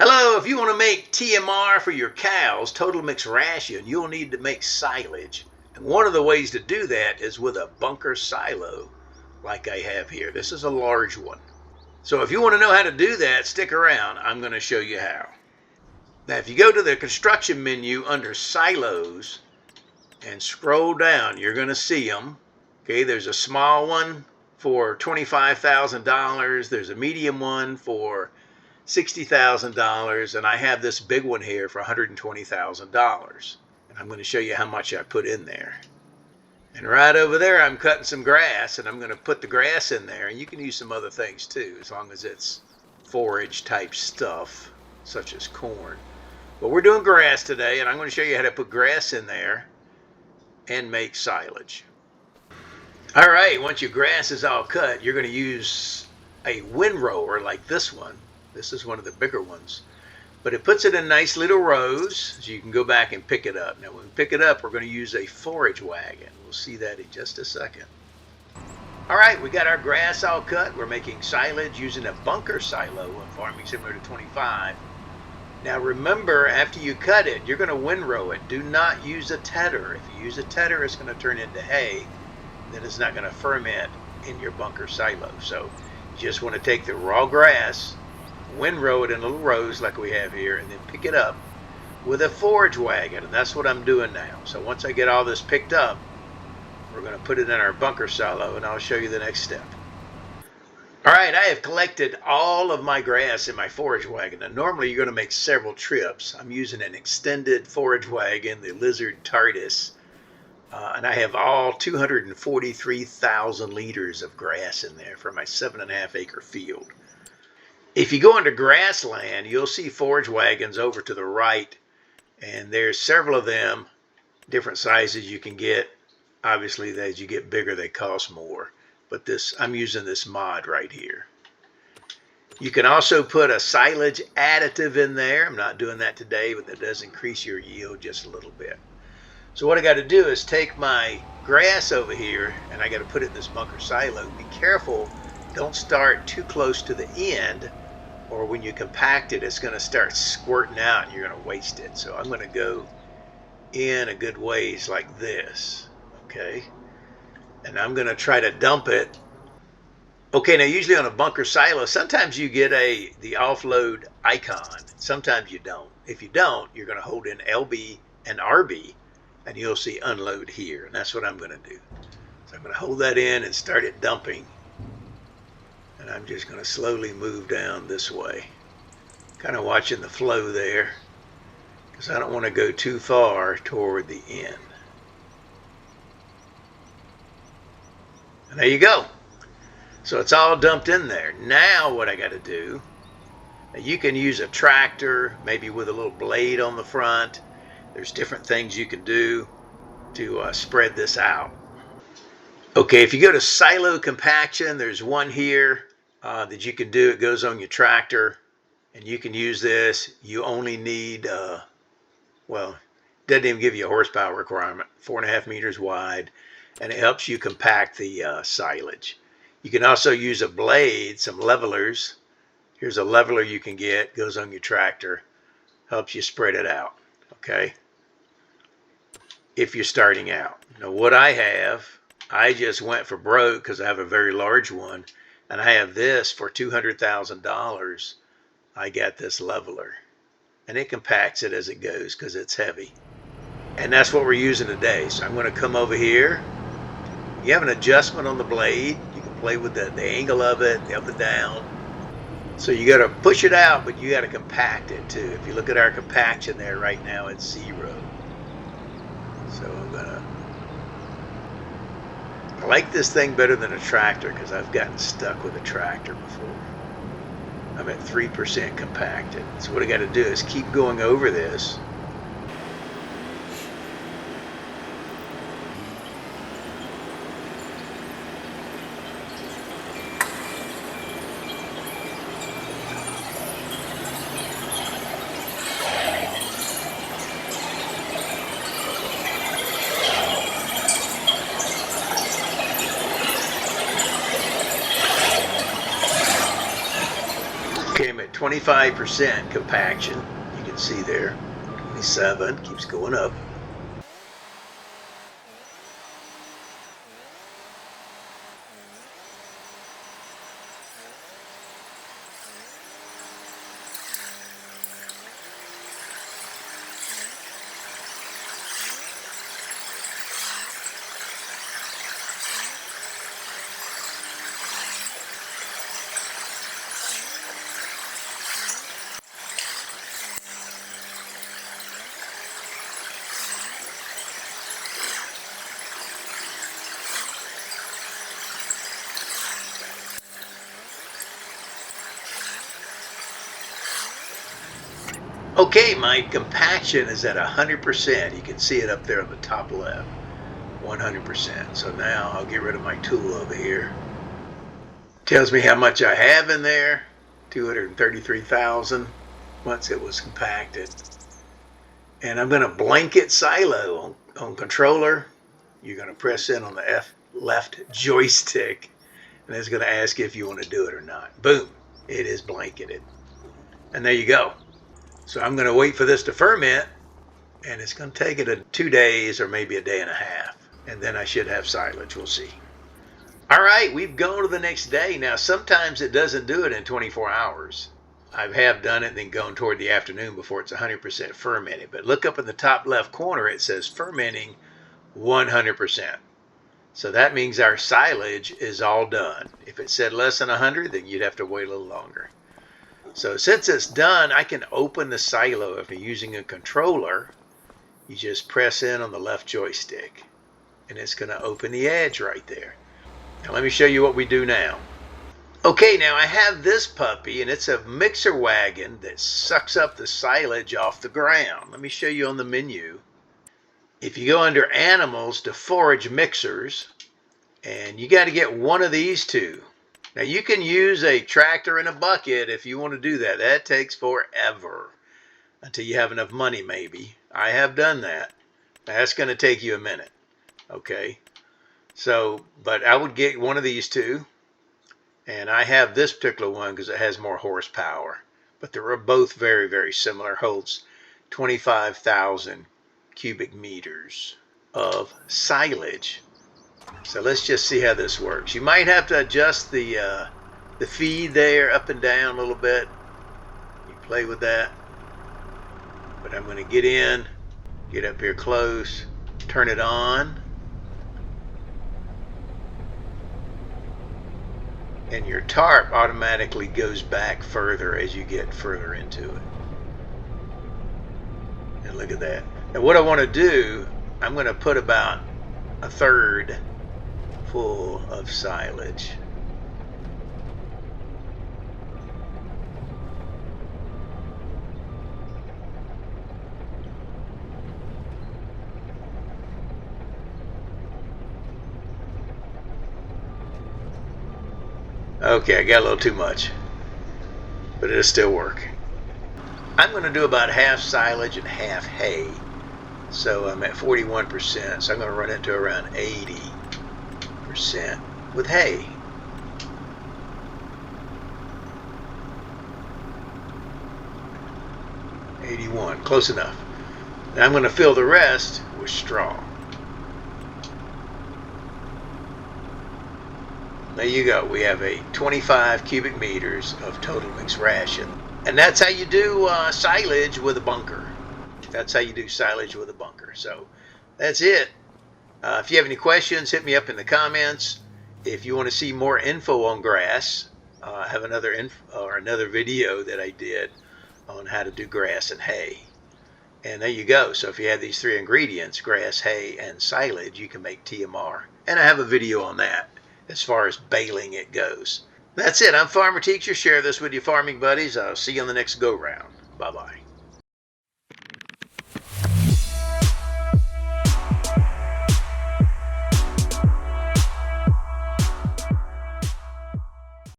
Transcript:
Hello, if you want to make TMR for your cows, total mixed ration, you'll need to make silage. And one of the ways to do that is with a bunker silo like I have here. This is a large one. So if you want to know how to do that, stick around. I'm going to show you how. Now if you go to the construction menu under silos and scroll down, you're going to see them. Okay, there's a small one for $25,000. There's a medium one for $60,000, and I have this big one here for $120,000. And I'm going to show you how much I put in there. And right over there, I'm cutting some grass, and I'm going to put the grass in there. And you can use some other things too, as long as it's forage type stuff, such as corn. But we're doing grass today, and I'm going to show you how to put grass in there and make silage. All right, once your grass is all cut, you're going to use a windrower like this one. This is one of the bigger ones, but it puts it in nice little rows so you can go back and pick it up. Now when we pick it up, we're going to use a forage wagon. We'll see that in just a second. All right, we got our grass all cut. We're making silage using a bunker silo on Farming Simulator 25. Now remember, after you cut it, you're going to windrow it. Do not use a tedder. If you use a tedder, it's going to turn into hay. Then it's not going to ferment in your bunker silo. So you just want to take the raw grass, windrow it in little rows like we have here, and then pick it up with a forage wagon. And that's what I'm doing now. So once I get all this picked up, we're going to put it in our bunker silo, and I'll show you the next step. All right, I have collected all of my grass in my forage wagon. Now normally you're going to make several trips. I'm using an extended forage wagon, the Lizard TARDIS, and I have all 243,000 liters of grass in there for my 7.5 acre field. If you go into grassland, you'll see forage wagons over to the right, and there's several of them, different sizes you can get. Obviously, as you get bigger, they cost more. But I'm using this mod right here. You can also put a silage additive in there. I'm not doing that today, but that does increase your yield just a little bit. So what I got to do is take my grass over here, and I got to put it in this bunker silo. Be careful, don't start too close to the end, or when you compact it, it's going to start squirting out and you're going to waste it. So I'm going to go in a good ways like this, okay? And I'm going to try to dump it. Okay, now usually on a bunker silo, sometimes you get the offload icon. Sometimes you don't. If you don't, you're going to hold in LB and RB, and you'll see unload here. And that's what I'm going to do. So I'm going to hold that in and start it dumping. And I'm just going to slowly move down this way. Kind of watching the flow there, because I don't want to go too far toward the end. And there you go. So it's all dumped in there. Now what I got to do, you can use a tractor, maybe with a little blade on the front. There's different things you can do to spread this out. Okay, if you go to silo compaction, there's one here that you can do. It goes on your tractor, and you can use this. You only need, well, it doesn't even give you a horsepower requirement, 4.5 meters wide, and it helps you compact the silage. You can also use a blade, some levelers. Here's a leveler you can get, goes on your tractor, helps you spread it out, okay? If you're starting out. Now what I just went for broke because I have a very large one, and I have this for $200,000. I got this leveler, and it compacts it as it goes because it's heavy. And that's what we're using today. So I'm going to come over here. You have an adjustment on the blade. You can play with the angle of it, the up and down. So you got to push it out, but you got to compact it too. If you look at our compaction there right now, it's 0. So I like this thing better than a tractor because I've gotten stuck with a tractor before. I'm at 3% compacted. So what I got to do is keep going over this. Okay, I'm at 25% compaction. You can see there, 27, keeps going up. Okay, my compaction is at 100%. You can see it up there on the top left, 100%. So now I'll get rid of my tool over here. Tells me how much I have in there, 233,000 once it was compacted. And I'm going to blanket silo on controller. You're going to press in on the left joystick, and it's going to ask you if you want to do it or not. Boom, it is blanketed. And there you go. So I'm going to wait for this to ferment, and it's going to take it 2 days or maybe a day and a half. And then I should have silage. We'll see. All right, we've gone to the next day. Now, sometimes it doesn't do it in 24 hours. I have done it and then gone toward the afternoon before it's 100% fermented. But look up in the top left corner, it says fermenting 100%. So that means our silage is all done. If it said less than 100, then you'd have to wait a little longer. So since it's done, I can open the silo. If you're using a controller, you just press in on the left joystick, and it's going to open the edge right there. Now let me show you what we do now. Okay, now I have this puppy, and it's a mixer wagon that sucks up the silage off the ground. Let me show you on the menu. If you go under Animals to Forage Mixers, and you got to get one of these two. Now you can use a tractor and a bucket if you want to do that. That takes forever until you have enough money maybe. I have done that. That's going to take you a minute. Okay. So, but I would get one of these two. And I have this particular one because it has more horsepower. But they're both very, very similar. Holds 25,000 cubic meters of silage. So let's just see how this works. You might have to adjust the feed there up and down a little bit. You play with that. But I'm going to get in, get up here close, turn it on. And your tarp automatically goes back further as you get further into it. And look at that. And what I want to do, I'm going to put about a third full of silage. Okay, I got a little too much, but it'll still work. I'm going to do about half silage and half hay. So I'm at 41%, so I'm going to run it to around 80% with hay. $81, close enough. Now I'm going to fill the rest with straw. There you go. We have a 25 cubic meters of total mixed ration. And that's how you do silage with a bunker. That's how you do silage with a bunker. So that's it. If you have any questions, hit me up in the comments. If you want to see more info on grass, I have another video that I did on how to do grass and hay. And there you go. So if you have these three ingredients, grass, hay, and silage, you can make TMR. And I have a video on that as far as baling it goes. That's it. I'm Farmer Teacher. Share this with your farming buddies. I'll see you on the next go-round. Bye-bye.